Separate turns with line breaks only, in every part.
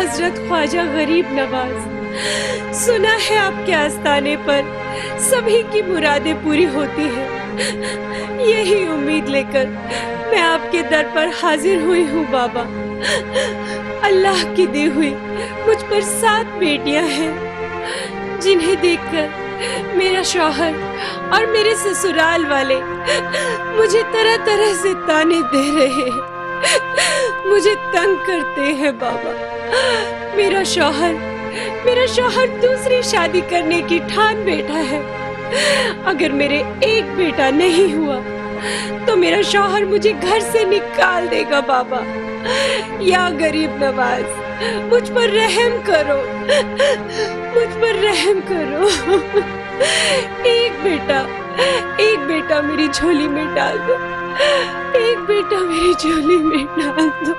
हजरत ख्वाजा गरीब नवाज, सुना है आपके आस्थाने पर सभी की मुरादें पूरी होती हैं। यही उम्मीद लेकर मैं आपके दर पर हाजिर हुई हूँ बाबा। अल्लाह की दी हुई मुझ पर 7 बेटियां हैं, जिन्हें देखकर मेरा शौहर और मेरे ससुराल वाले मुझे तरह तरह से ताने दे रहे हैं, मुझे तंग करते हैं बाबा। मेरा शौहर दूसरी शादी करने की ठान बैठा है। अगर मेरे एक बेटा नहीं हुआ तो मेरा शौहर मुझे घर से निकाल देगा बाबा। या गरीब नवाज, मुझ पर रहम करो, मुझ पर रहम करो। एक बेटा मेरी झोली में डाल दो, एक बेटा मेरी झोली में डाल दो।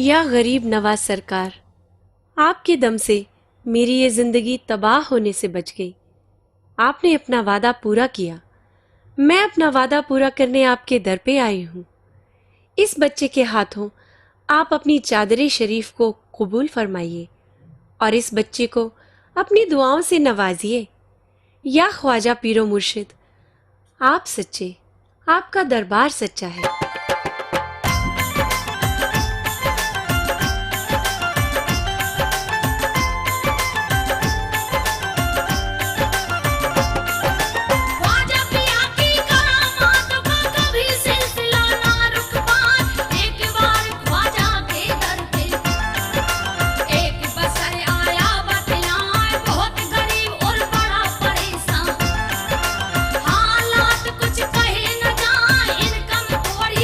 या गरीब नवाज सरकार, आपके दम से मेरी ये जिंदगी तबाह होने से बच गई। आपने अपना वादा पूरा किया, मैं अपना वादा पूरा करने आपके दर पे आई हूँ। इस बच्चे के हाथों आप अपनी चादर शरीफ को कबूल फरमाइए और इस बच्चे को अपनी दुआओं से नवाजिए। या ख्वाजा पीरो मुर्शिद, आप सच्चे, आपका दरबार सच्चा है।
हालात कुछ कहे न जाए, इनकम थोड़ी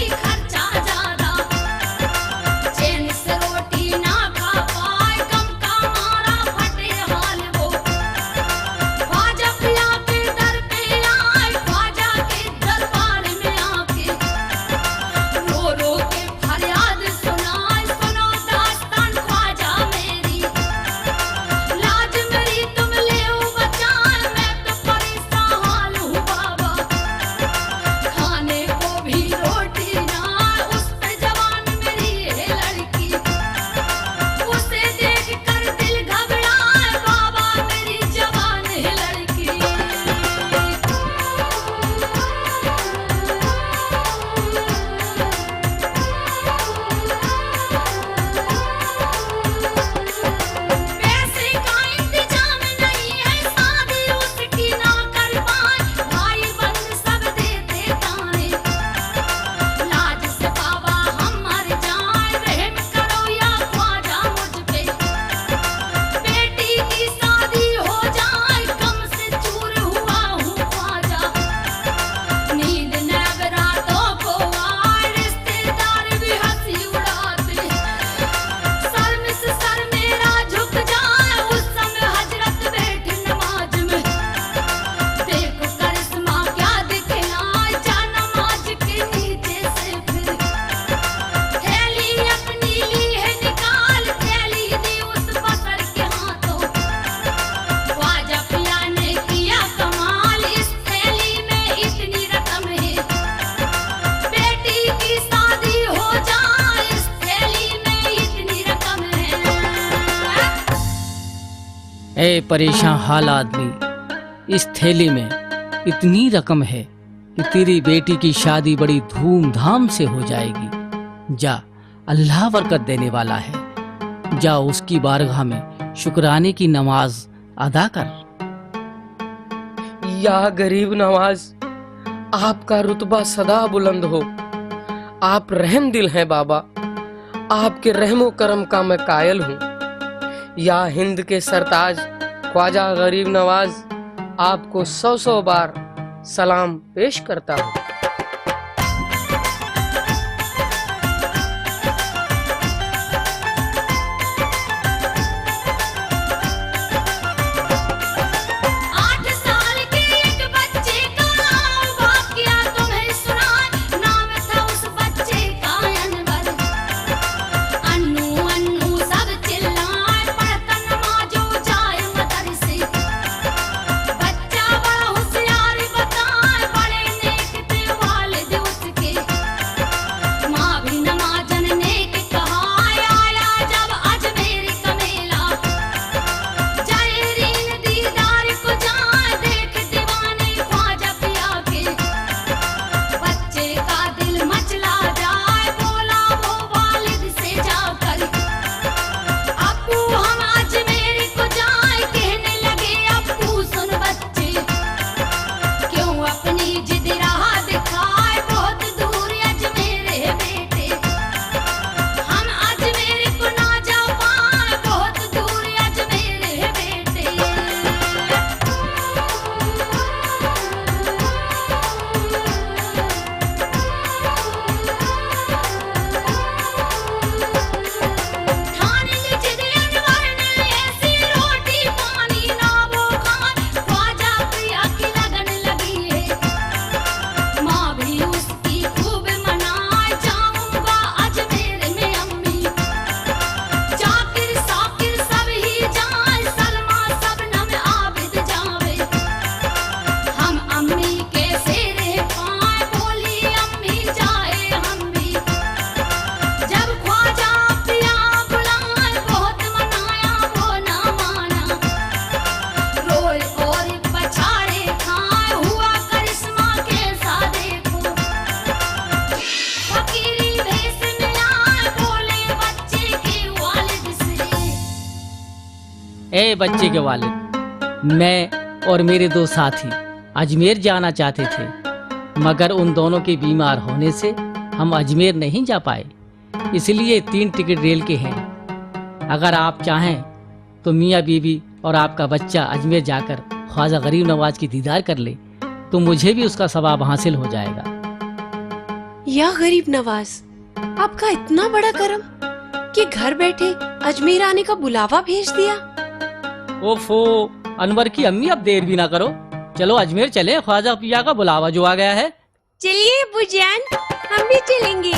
ए परेशान हाल आदमी, इस थैली में इतनी रकम है कि तेरी बेटी की शादी बड़ी धूमधाम से हो जाएगी। जा, अल्लाह बरकत देने वाला है। जा उसकी बारगाह में शुक्राने की नमाज अदा कर।
या गरीब नवाज, आपका रुतबा सदा बुलंद हो। आप रहम दिल हैं बाबा, आपके रहमो करम का मैं कायल हूँ। या हिंद के सरताज ख्वाजा गरीब नवाज, आपको 100 बार सलाम पेश करता हूँ।
ए बच्चे के वालिद, मैं और मेरे 2 साथी अजमेर जाना चाहते थे, मगर उन दोनों के बीमार होने से हम अजमेर नहीं जा पाए। इसलिए 3 टिकट रेल के हैं। अगर आप चाहें तो मियाँ बीबी और आपका बच्चा अजमेर जाकर ख्वाजा गरीब नवाज की दीदार कर ले, तो मुझे भी उसका सवाब हासिल हो जाएगा।
या गरीब नवाज, आपका इतना बड़ा करम कि घर बैठे अजमेर आने का बुलावा भेज दिया।
ओफो अनवर की अम्मी, अब देर भी ना करो, चलो अजमेर चले। ख्वाजा पिया का बुलावा जो आ गया है।
चलिए बुजान, हम भी चलेंगे।